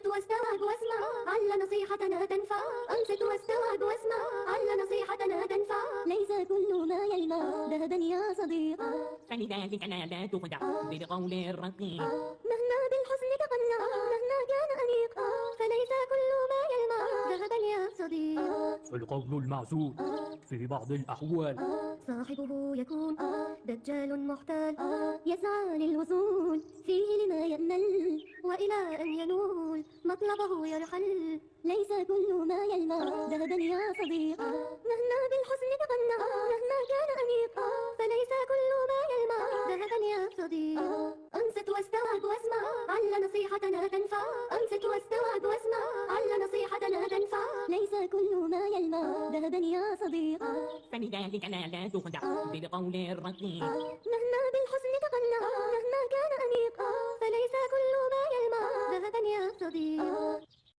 أنصت واستوعب واسمع، عل نصيحتنا تنفع. أنصت واستوعب واسمع، عل نصيحتنا تنفع. ليس كل ما يلمع ذهبا يا صديق، فلذلك لا تخدع بالقول الرقيق. مهما بالحسن تقنع، مهما كان أنيق، فليس كل ما يلمع ذهبا يا صديق. القول المعزول في بعض الأحوال صاحبه يكون دجال محتال، يسعى للوصول فيه لما يأمل، وإلى أن ينول مطلبه يرحل. ليس كل ما يلمع ذهبا يا صديق، مهما بالحسن تقنع، مهما كان أنيق، فليس كل ما يلمع ذهبا يا صديق. أنصت واستوعب واسمع، عل نصيحتنا تنفع. أنصت واستوعب واسمع، عل نصيحتنا تنفع. ليس كل ما يلمع ذهبا يا صديق، فلذلك لا تخدع بالقول الرقيق. مهما بالحسن تقنع، مهما كان أنيق، فليس كل ما يلمع ذهبا يا صديق.